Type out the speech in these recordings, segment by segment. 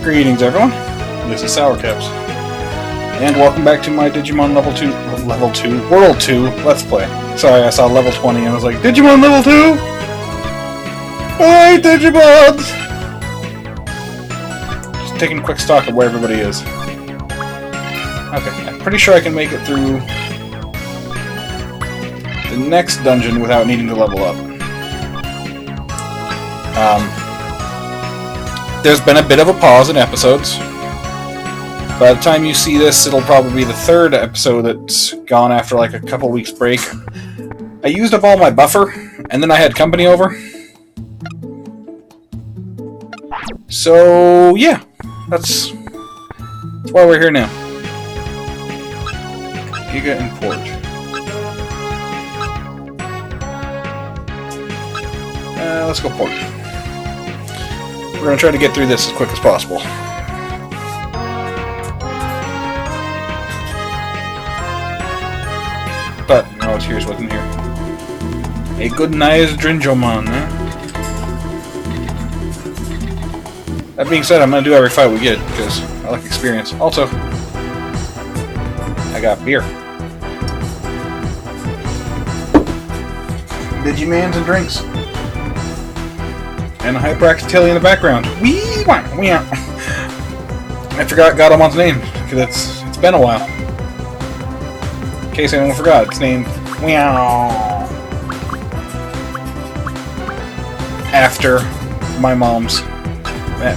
Greetings, everyone. This is Sour Caps, and welcome back to my Digimon World 2 Let's Play. Sorry, I saw level 20 and I was like, Digimon level 2? Hi, Digimons! Just taking a quick stock of where everybody is. Okay, I'm pretty sure I can make it through the next dungeon without needing to level up. There's been a bit of a pause in episodes. By the time you see this, it'll probably be the third episode that's gone after like a couple weeks break. I used up all my buffer, and then I had company over. So, yeah. That's why we're here now. Giga Import. Let's go port. We're going to try to get through this as quick as possible. But, no, here's what's in here. A good nice Dringomon, huh? That being said, I'm going to do every fight we get, because I like experience. Also, I got beer. Digimans and drinks. And a hyperactive Tilly in the background. Wee! I forgot Garamon's name, because it's been a while. In case anyone forgot, it's named Meow. After my mom's,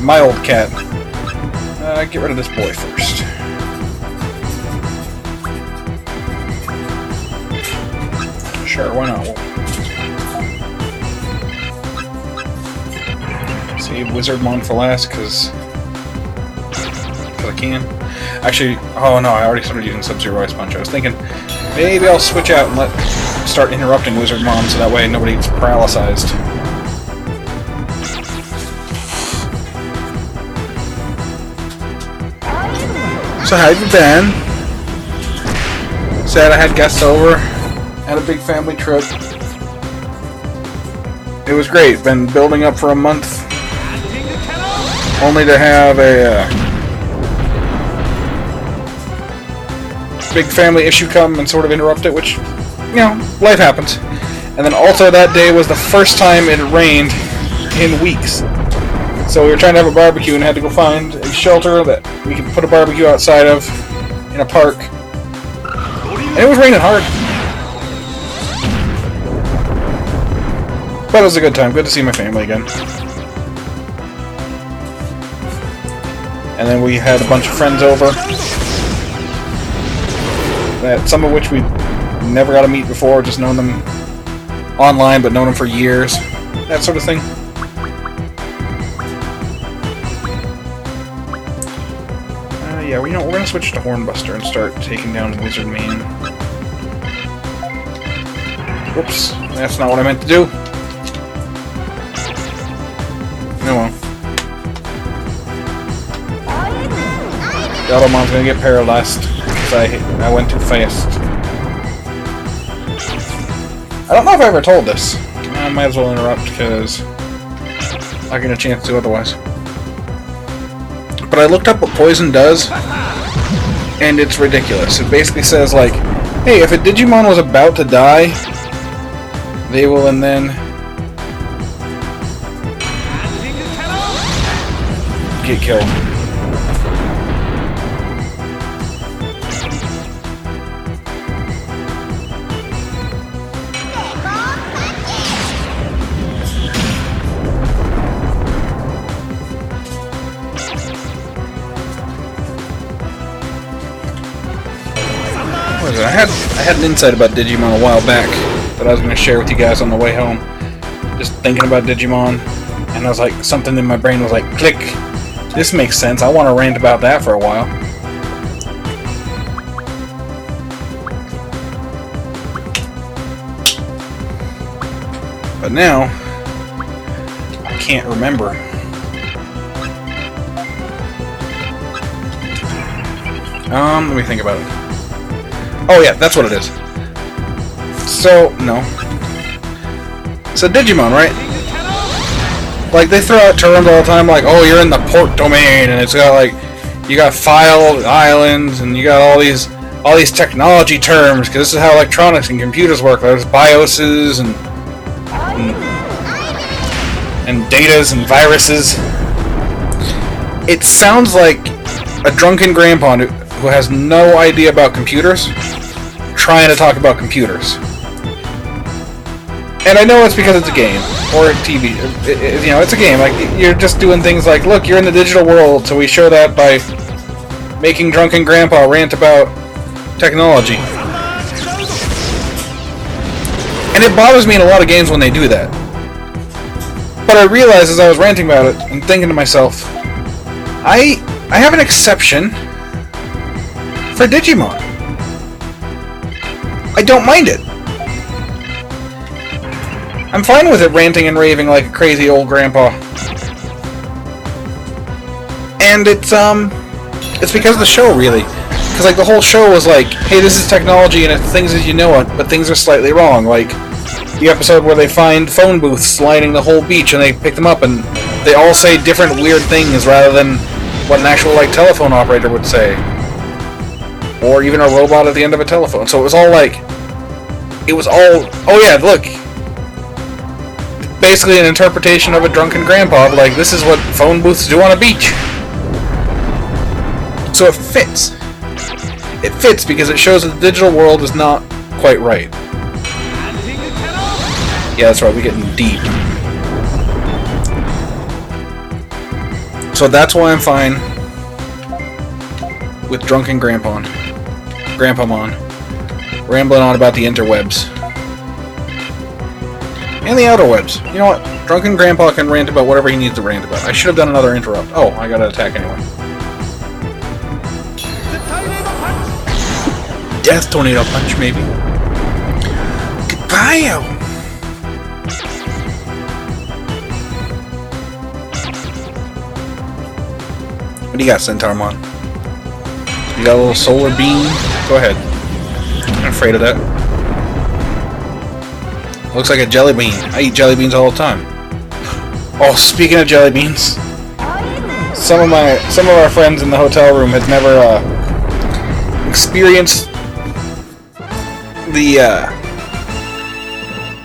my old cat. Get rid of this boy first. Sure, why not? Save Wizardmon for last, because I can. Actually, oh no, I already started using Sub-Zero Ice Punch. I was thinking, maybe I'll switch out and start interrupting Wizardmon so that way nobody gets paralyzed. So how have you been? Sad I had guests over. Had a big family trip. It was great. Been building up for a month. Only to have a big family issue come and sort of interrupt it, which, you know, life happens. And then also that day was the first time it rained in weeks. So we were trying to have a barbecue and had to go find a shelter that we could put a barbecue outside of in a park. And it was raining hard. But it was a good time. Good to see my family again. And then we had a bunch of friends over. Some of which we never got to meet before, just known them online, but known them for years. That sort of thing. Yeah, we're going to switch to Hornbuster and start taking down Wizard Main. Whoops, that's not what I meant to do. No well. Garamon's gonna get paralyzed because I went too fast. I don't know if I ever told this. I might as well interrupt because I'll get a chance to otherwise. But I looked up what poison does, and it's ridiculous. It basically says like, hey, if a Digimon was about to die, they will and then get killed. What is it? I had an insight about Digimon a while back that I was going to share with you guys on the way home. Just thinking about Digimon, and I was like, something in my brain was like, click. This makes sense. I want to rant about that for a while. But now, I can't remember. Let me think about it. Oh yeah, that's what it is. So, no. So Digimon, right? Like, they throw out terms all the time, like, oh, you're in the port domain, and it's got, like, you got file islands, and you got all these technology terms, because this is how electronics and computers work. There's BIOSes, and datas, and viruses. It sounds like a drunken grandpa who has no idea about computers, trying to talk about computers. And I know it's because it's a game, or a TV. You know, it's a game. Like, you're just doing things like, look, you're in the digital world, so we show that by making drunken grandpa rant about technology. And it bothers me in a lot of games when they do that. But I realized as I was ranting about it, and thinking to myself, I have an exception for Digimon. I don't mind it. I'm fine with it ranting and raving like a crazy old grandpa. And it's because of the show, really. Because, like, the whole show was like, hey, this is technology and it's things as you know it, but things are slightly wrong. Like, the episode where they find phone booths lining the whole beach and they pick them up and they all say different weird things rather than what an actual, like, telephone operator would say. Or even a robot at the end of a telephone. So it was all like, oh yeah, look. Basically an interpretation of a drunken grandpa, like, this is what phone booths do on a beach. So it fits. It fits because it shows that the digital world is not quite right. Yeah, that's right, we're getting deep. So that's why I'm fine with drunken Grampamon. Rambling on about the interwebs. And the outerwebs. You know what? Drunken Grandpa can rant about whatever he needs to rant about. I should have done another interrupt. Oh, I got an attack anyway. Death Tornado Punch, maybe. Goodbye! What do you got, Centaurmon? You got a little solar beam? Go ahead. I'm afraid of that. Looks like a jelly bean. I eat jelly beans all the time. Oh, speaking of jelly beans, some of our friends in the hotel room had never experienced the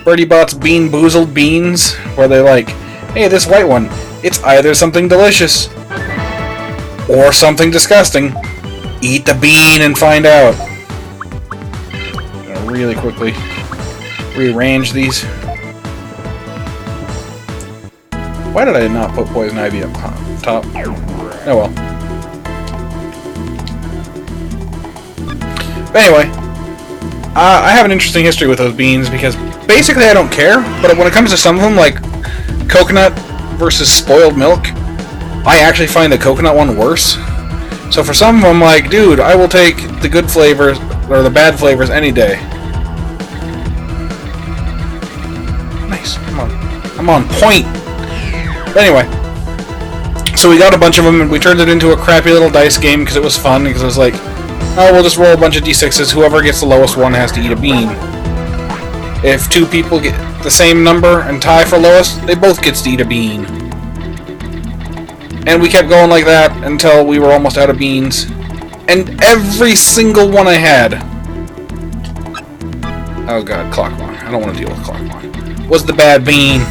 Birdie Bot's Bean Boozled beans, where they're like, hey, this white one, it's either something delicious or something disgusting. Eat the bean and find out. Really quickly rearrange these. Why did I not put Poison Ivy up top? Oh well. But anyway, I have an interesting history with those beans because basically I don't care, but when it comes to some of them, like coconut versus spoiled milk, I actually find the coconut one worse. So for some of them, like, dude, I will take the good flavors or the bad flavors any day. Nice, I'm on point. But anyway, so we got a bunch of them and we turned it into a crappy little dice game because it was fun. Because it was like, oh, we'll just roll a bunch of d6s. Whoever gets the lowest one has to eat a bean. If two people get the same number and tie for lowest, they both get to eat a bean. And we kept going like that until we were almost out of beans. And every single one I had... Oh god, Clockmon. I don't want to deal with Clockmon. Was the bad bean.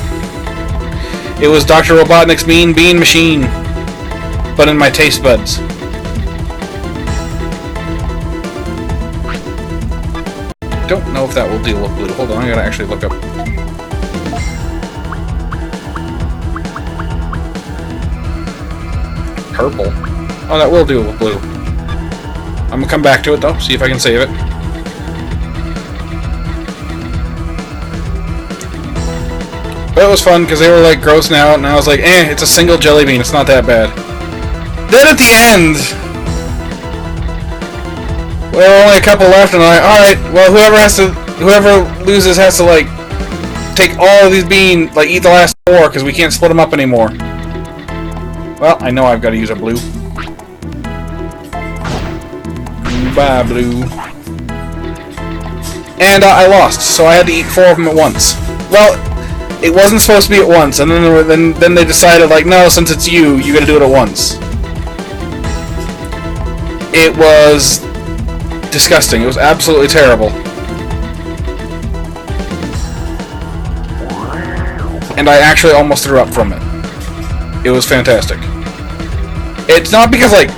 It was Dr. Robotnik's Bean Machine. But in my taste buds. Don't know if that will deal with blue. Hold on, I gotta actually look up. Purple? Oh, that will deal with blue. I'm gonna come back to it though, see if I can save it. But it was fun because they were like grossing out, and I was like, eh, it's a single jelly bean, it's not that bad. Then at the end, there were only a couple left, and I'm like, alright, well, whoever loses has to, like, take all of these beans, like, eat the last 4, because we can't split them up anymore. Well, I know I've got to use a blue. Bye, blue. And I lost, so I had to eat 4 of them at once. Well, It wasn't supposed to be at once, and then they decided, like, no, since it's you gotta do it at once. It was disgusting. It was absolutely terrible. And I actually almost threw up from it. It was fantastic. It's not because, like,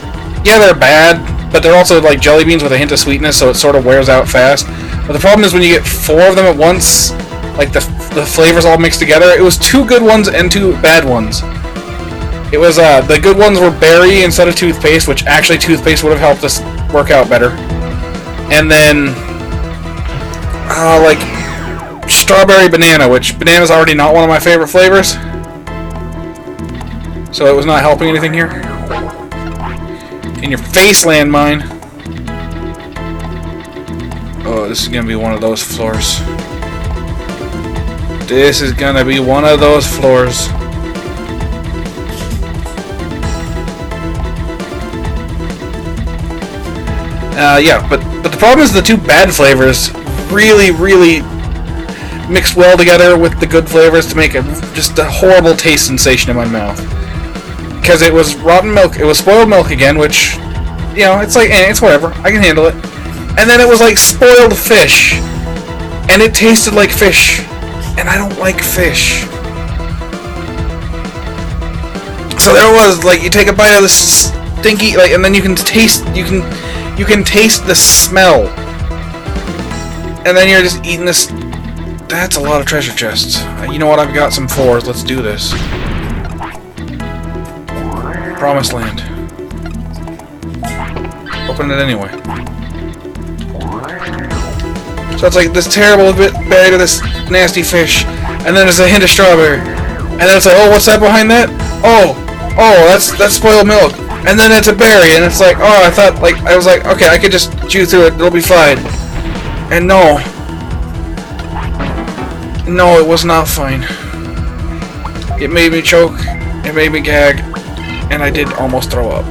yeah, they're bad, but they're also, like, jelly beans with a hint of sweetness, so it sort of wears out fast. But the problem is when you get 4 of them at once, like, the flavors all mixed together, it was 2 good ones and 2 bad ones. It was, the good ones were berry instead of toothpaste, which actually toothpaste would have helped us work out better. And then, like, strawberry banana, which banana's already not one of my favorite flavors. So it was not helping anything here. In your face, landmine. Oh, this is gonna be one of those floors. This is gonna be one of those floors. Yeah, but the problem is the 2 bad flavors really mixed well together with the good flavors to make just a horrible taste sensation in my mouth. Because it was rotten milk, it was spoiled milk again, which, you know, it's like, it's whatever, I can handle it. And then it was like spoiled fish, and it tasted like fish, and I don't like fish. So there was, like, you take a bite of this stinky, like, and then you can taste the smell, and then you're just eating this. That's a lot of treasure chests. You know what? I've got some 4s. Let's do this. Promised land. Open it anyway. So it's like this terrible bit buried of this nasty fish, and then there's a hint of strawberry, and then it's like, oh, what's that behind that? Oh, that's spoiled milk, and then it's a berry, and it's like, oh, I was like, okay, I could just chew through it, it'll be fine, and no, it was not fine. It made me choke, it made me gag, and I did almost throw up.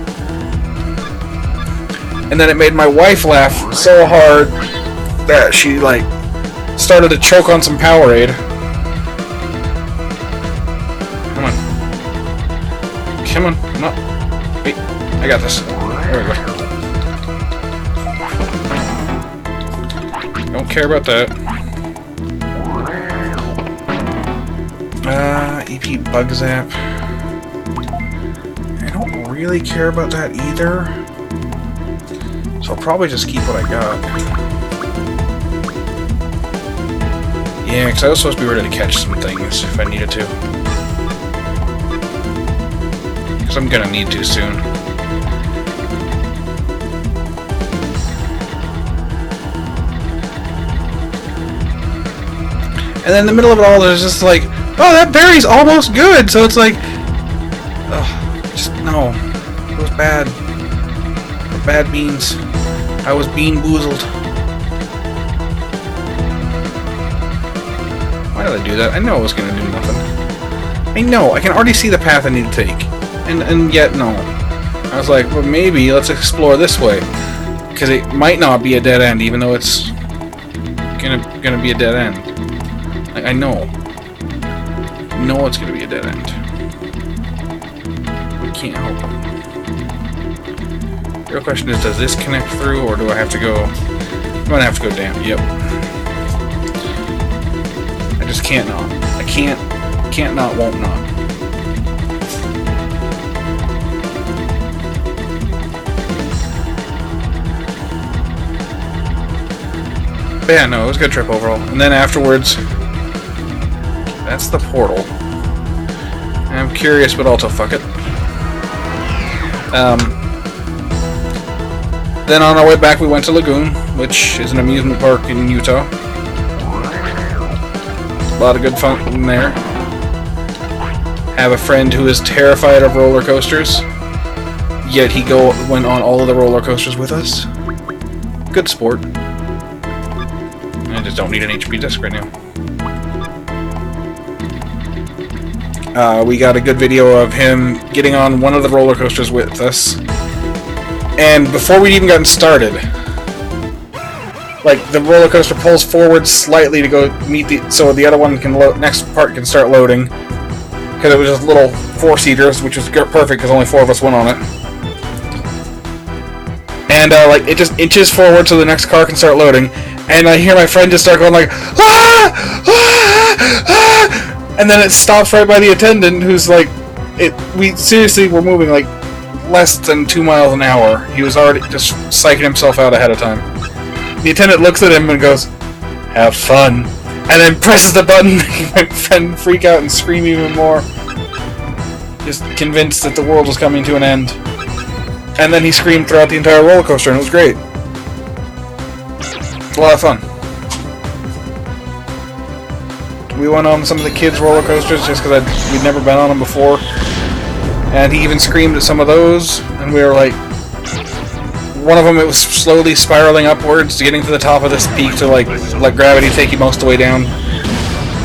And then it made my wife laugh so hard that she, like, started to choke on some Powerade. Come on, no. Wait, I got this. There we go. Don't care about that. EP Bug Zap. I don't really care about that either. So I'll probably just keep what I got. Yeah, because I was supposed to be ready to catch some things if I needed to. Because I'm gonna need to soon. And then in the middle of it all, there's just like, oh, that berry's almost good! So it's like, just, no. It was bad. Bad beans. I was bean-boozled. Why did I do that? I know I was gonna do nothing. I know, I can already see the path I need to take. And yet, no. I was like, well, maybe let's explore this way. Because it might not be a dead end, even though it's gonna be a dead end. I know. I know it's gonna be a dead end. We can't help it. The real question is, does this connect through, or do I have to go... I'm gonna have to go down. Yep. I just can't not. I can't not, won't not. But yeah, no, it was a good trip overall. And then afterwards, that's the portal. I'm curious, but also fuck it. Then on our way back, we went to Lagoon, which is an amusement park in Utah. A lot of good fun there. Have a friend who is terrified of roller coasters, yet he went on all of the roller coasters with us. Good sport. I just don't need an HP disc right now. We got a good video of him getting on one of the roller coasters with us. And before we'd even gotten started, like the roller coaster pulls forward slightly to go meet so the other one can next part can start loading, because it was just little 4-seaters, which was perfect because only 4 of us went on it. And like it just inches forward so the next car can start loading, and I hear my friend just start going like, ah! Ah! Ah! And then it stops right by the attendant, who's like, we seriously were moving like less than 2 miles an hour. He was already just psyching himself out ahead of time. The attendant looks at him and goes, "Have fun," and then presses the button, making my friend freak out and scream even more, just convinced that the world was coming to an end. And then he screamed throughout the entire roller coaster, and it was great. It was a lot of fun. We went on some of the kids' roller coasters just because we'd never been on them before. And he even screamed at some of those, and we were like... One of them, it was slowly spiraling upwards, getting to the top of this peak to like let gravity take you most of the way down.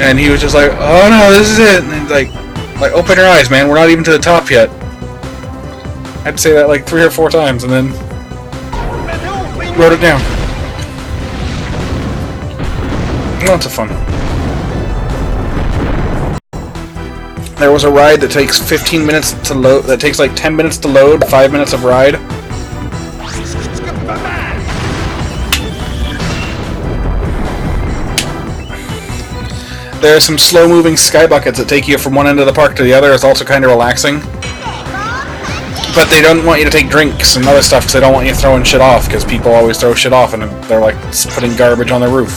And he was just like, "Oh no, this is it!" And like open your eyes, man. We're not even to the top yet. I had to say that like 3 or 4 times, and then wrote it down. Lots of fun. There was a ride that takes 15 minutes to load. That takes like 10 minutes to load, 5 minutes of ride. There are some slow-moving sky buckets that take you from one end of the park to the other. It's also kind of relaxing. But they don't want you to take drinks and other stuff because they don't want you throwing shit off, because people always throw shit off and they're like putting garbage on their roof.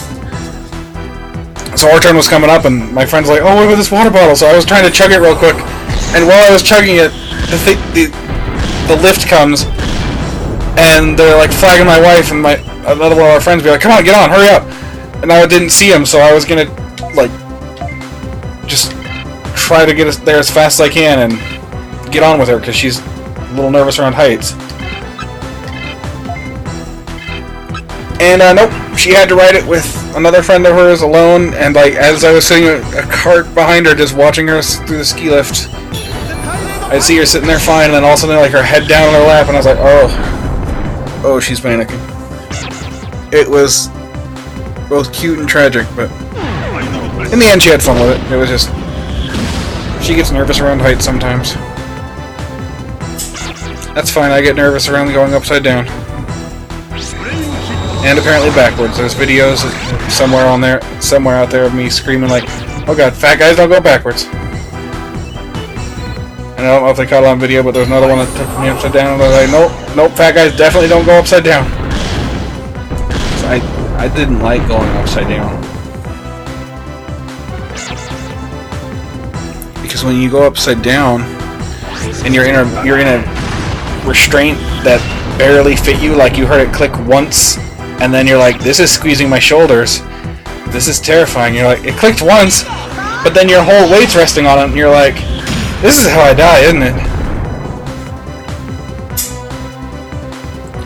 So our turn was coming up and my friend's like, "Oh, wait with this water bottle." So I was trying to chug it real quick. And while I was chugging it, the lift comes and they're like flagging my wife, and another one of our friends be like, "Come on, get on, hurry up." And I didn't see him, so I was gonna like just try to get us there as fast as I can and get on with her, because she's a little nervous around heights. And nope, she had to ride it with another friend of hers alone, and like as I was sitting in a cart behind her just watching her through the ski lift, I'd see her sitting there fine, and then all of a sudden like her head down on her lap, and I was like, oh, she's panicking. It was both cute and tragic, but in the end she had fun with it. It was just, she gets nervous around heights sometimes. That's fine, I get nervous around going upside down. And apparently backwards. There's videos somewhere out there of me screaming like, "Oh god, fat guys don't go backwards." And I don't know if they caught it on video, but there was another one that took me upside down, and I was like, nope, fat guys definitely don't go upside down. So I didn't like going upside down. Because when you go upside down, and you're in a restraint that barely fit you, like you heard it click once, and then you're like, "This is squeezing my shoulders. This is terrifying." You're like, it clicked once, but then your whole weight's resting on it, and you're like, "This is how I die, isn't it?"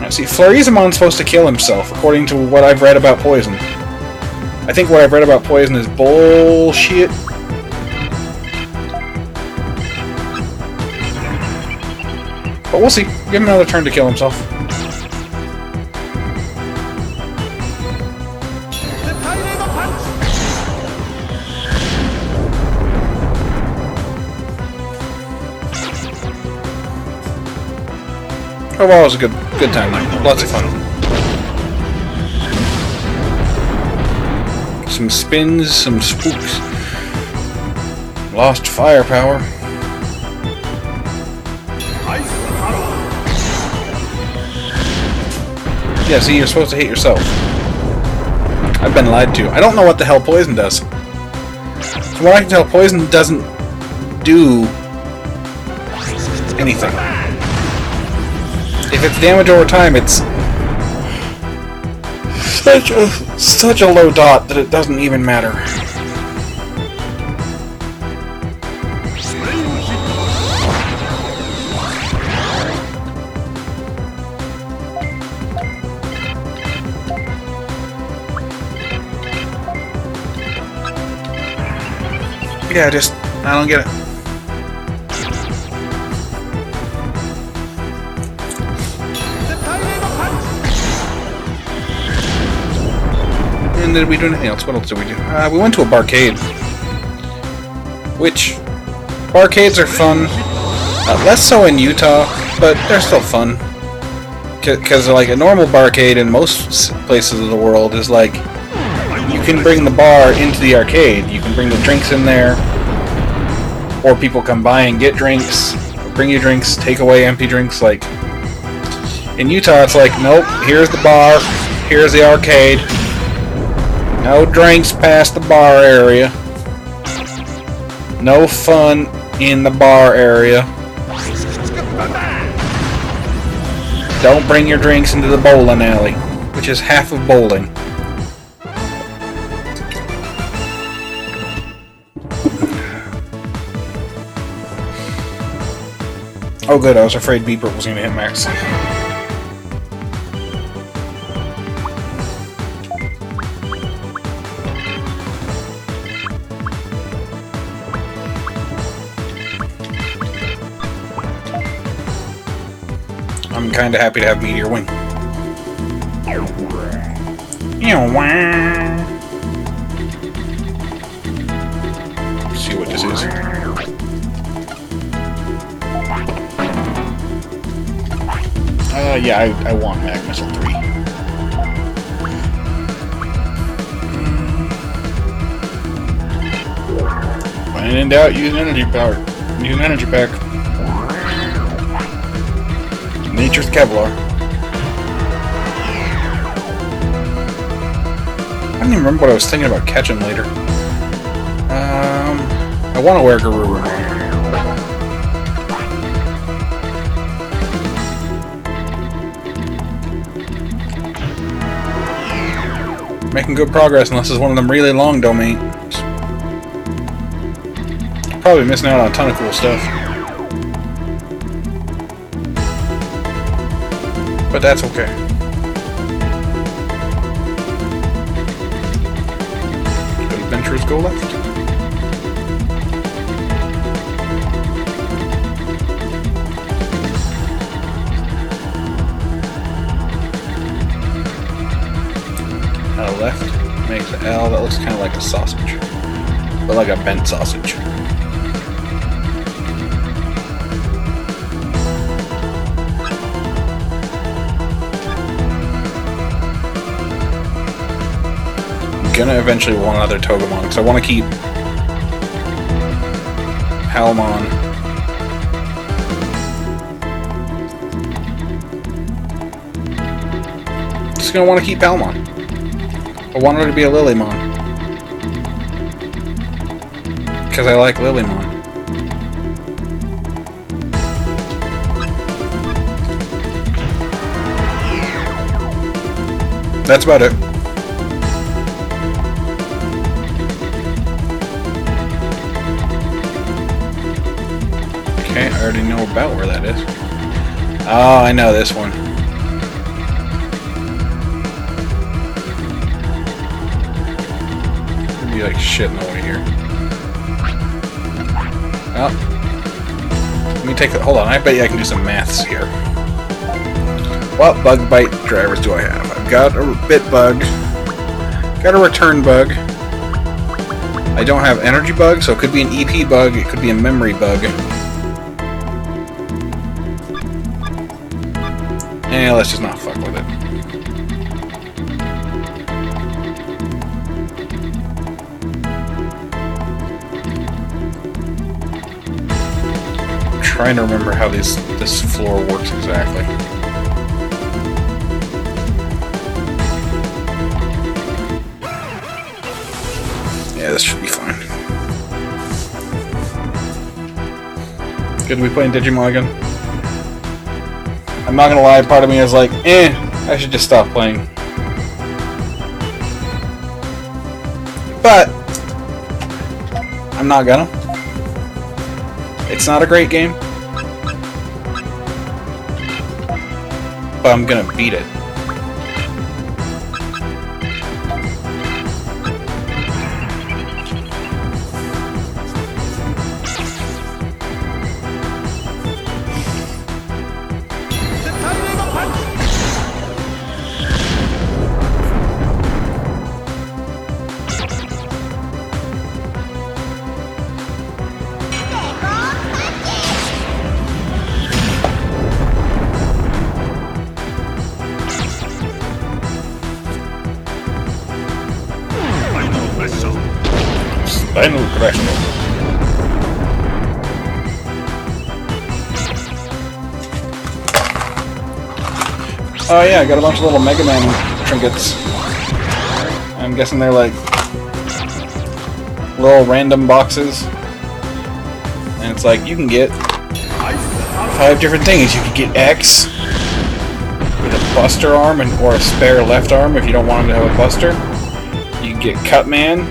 Now, see, Florizemon's supposed to kill himself, according to what I've read about poison. I think what I've read about poison is bullshit. But we'll see. Give him another turn to kill himself. Overall, it was a good time. Lots of fun. Some spins, some spooks. Lost firepower. Yeah, see, you're supposed to hate yourself. I've been lied to. I don't know what the hell poison does. From what I can tell, poison doesn't do anything. If it's damage over time, it's such a low dot that it doesn't even matter. Yeah, I don't get it. then did we do anything else? What else did we do? We went to a barcade. Which, barcades are fun. Less so in Utah, but they're still fun. Because like a normal barcade in most places of the world is like, you can bring the bar into the arcade. You can bring the drinks in there. Or people come by and get drinks. Bring you drinks, take away empty drinks. Like, in Utah it's like, nope, here's the bar, here's the arcade. No drinks past the bar area. No fun in the bar area. Don't bring your drinks into the bowling alley, which is half of bowling. Oh good, I was afraid Beeper was going to hit max. I'm kinda happy to have Meteor Wing. Let's see what this is. Yeah, I want Mag Missile 3. When in doubt, use energy power. Use an energy pack. Nature's Kevlar. I don't even remember what I was thinking about catching later. I want to wear Garuru. Making good progress unless it's one of them really long domains. Probably missing out on a ton of cool stuff. But that's okay. Adventurers go left. Left makes an L that looks kind of like a sausage, but like a bent sausage. I'm gonna eventually want another Togemon because I want to keep Palmon. Just gonna want to keep Palmon. I want her to be a Lilymon. Because I like Lilymon. That's about it. Okay, I already know about where that is. Oh, I know this one. Like shit in the way here. Well, let me take the. Hold on, I bet you I can do some maths here. What bug bite drivers do I have? I've got a bit bug, got a return bug. I don't have energy bug, so it could be an EP bug, it could be a memory bug. Yeah, let's just not fuck with it. Trying to remember how this floor works exactly. Yeah, this should be fine. Good to be playing Digimon again. I'm not gonna lie, part of me is like, I should just stop playing. But I'm not gonna. It's not a great game, but I'm gonna beat it. Final crashing. Oh yeah, I got a bunch of little Mega Man trinkets. I'm guessing they're like little random boxes. And it's like, you can get 5 different things. You can get X with a buster arm or a spare left arm if you don't want him to have a buster. You can get Cutman.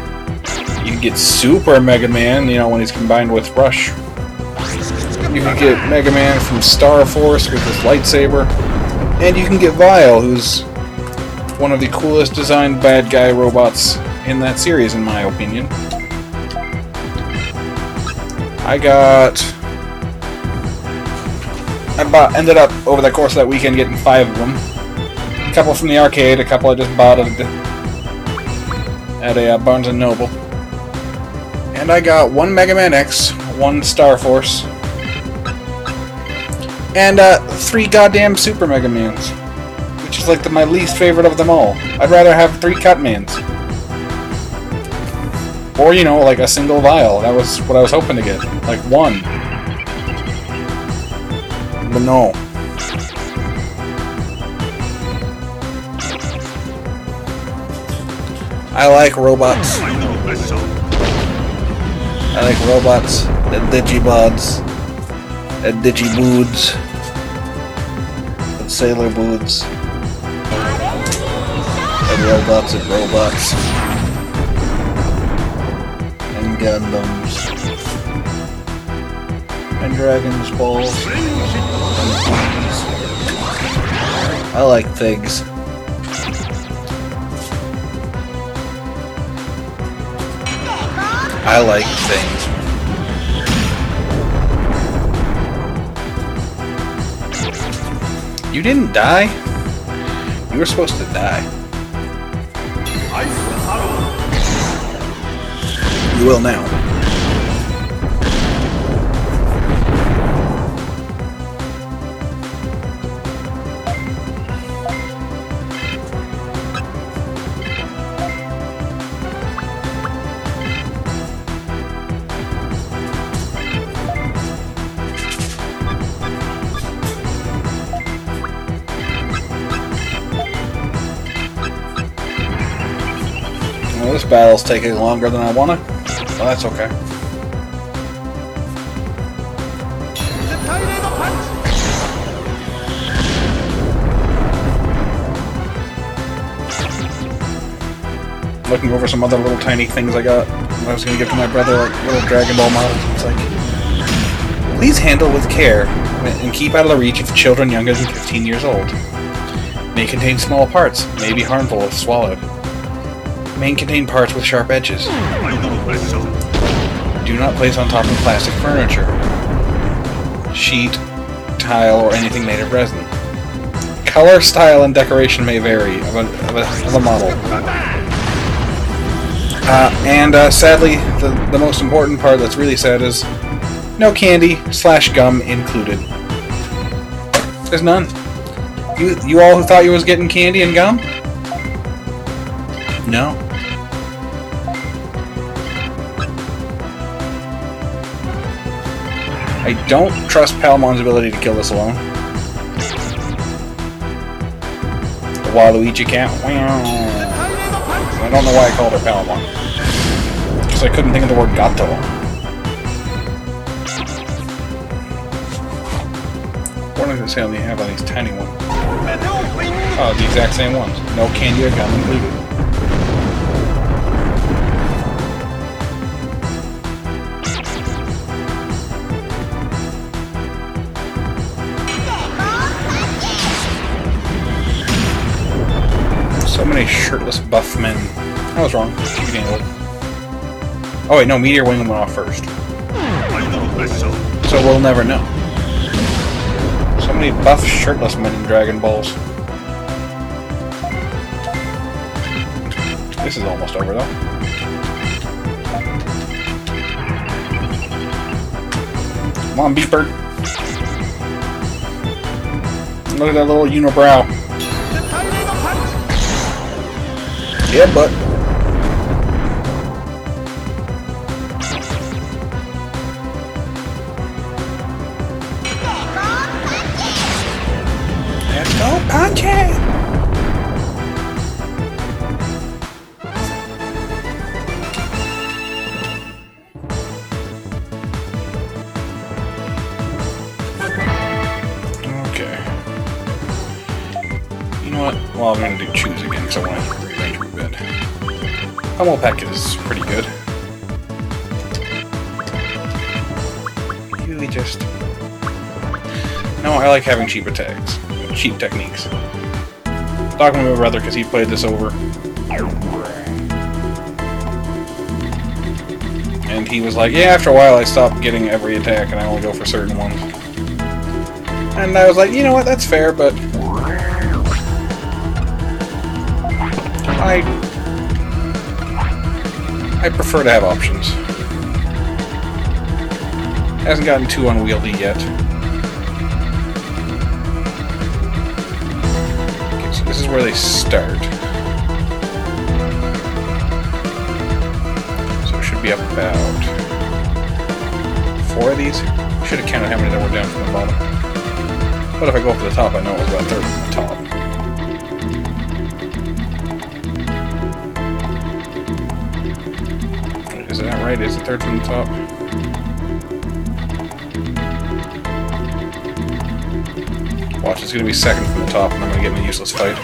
You can get Super Mega Man, you know, when he's combined with Rush. You can get Mega Man from Star Force with his lightsaber. And you can get Vile, who's one of the coolest designed bad guy robots in that series, in my opinion. Ended up, over the course of that weekend, getting 5 of them. A couple from the arcade, a couple I just bought at a Barnes & Noble. And I got 1 Mega Man X, 1 Star Force, and 3 goddamn Super Mega Mans, which is like my least favorite of them all. I'd rather have 3 Cutmans. Or, you know, like a single Vile. That was what I was hoping to get. Like 1. But no. I like robots. I like robots and Digibods and Digiboods and Sailor Boods and robots and robots and Gundams and Dragon's Balls and Bees. I like things. I like things. You didn't die? You were supposed to die. You will now. Well, this battle's taking longer than I wanna. Well, that's okay. Looking over some other little tiny things I got. I was gonna give to my brother, like little Dragon Ball models. It's like, please handle with care and keep out of the reach of children younger than 15 years old. May contain small parts, may be harmful if swallowed. May contain parts with sharp edges. Do not place on top of plastic furniture, sheet, tile, or anything made of resin. Color, style, and decoration may vary of a model. Sadly, the most important part that's really sad is no candy/gum included. There's none. You all who thought you was getting candy and gum? No. I don't trust Palmon's ability to kill this alone. The Waluigi cat. I don't know why I called her Palmon. Because I couldn't think of the word gato. What does it say on have on these tiny ones? Oh, the exact same ones. No candy or gum included. So many shirtless buff men. I was wrong. You can handle it. Oh wait, no, Meteor Wing went off first. So we'll never know. So many buff shirtless men in Dragon Balls. This is almost over though. Come on, Beeper. Look at that little unibrow. Yeah, but Okay. Okay. You know what? Well, I'm going to do choose again because I want to rearrange my bed. Humble packet is pretty good. Really just... No, I like having cheap attacks. Cheap techniques. Talking to my brother because he played this over. And he was like, yeah, after a while I stopped getting every attack and I only go for certain ones. And I was like, you know what, that's fair, but... I prefer to have options. Hasn't gotten too unwieldy yet. Okay, so this is where they start. So it should be up about 4 of these. Should have counted how many there were down from the bottom. But if I go up to the top, I know it was about 30 from the top. Is that right? Is it 3rd from the top? Watch, it's going to be 2nd from the top, and I'm going to get in a useless fight.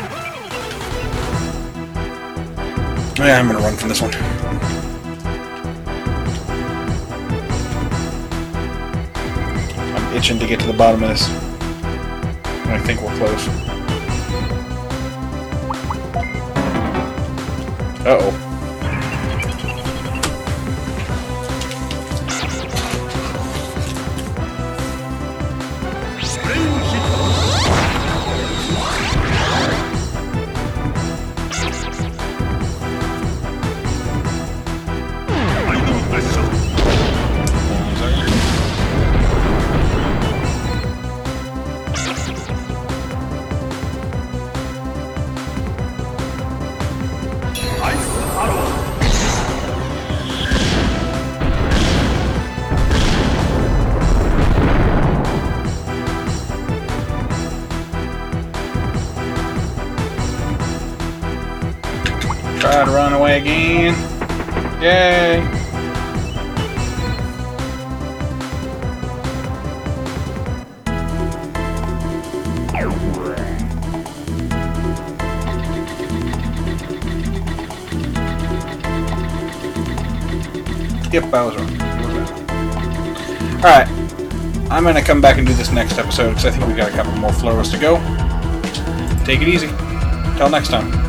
Yeah, I'm going to run from this one. I'm itching to get to the bottom of this. And I think we're close. Uh-oh. Try to run away again. Yay! Yep, I was wrong. Alright. I'm going to come back and do this next episode because I think we've got a couple more floors to go. Take it easy. Till next time.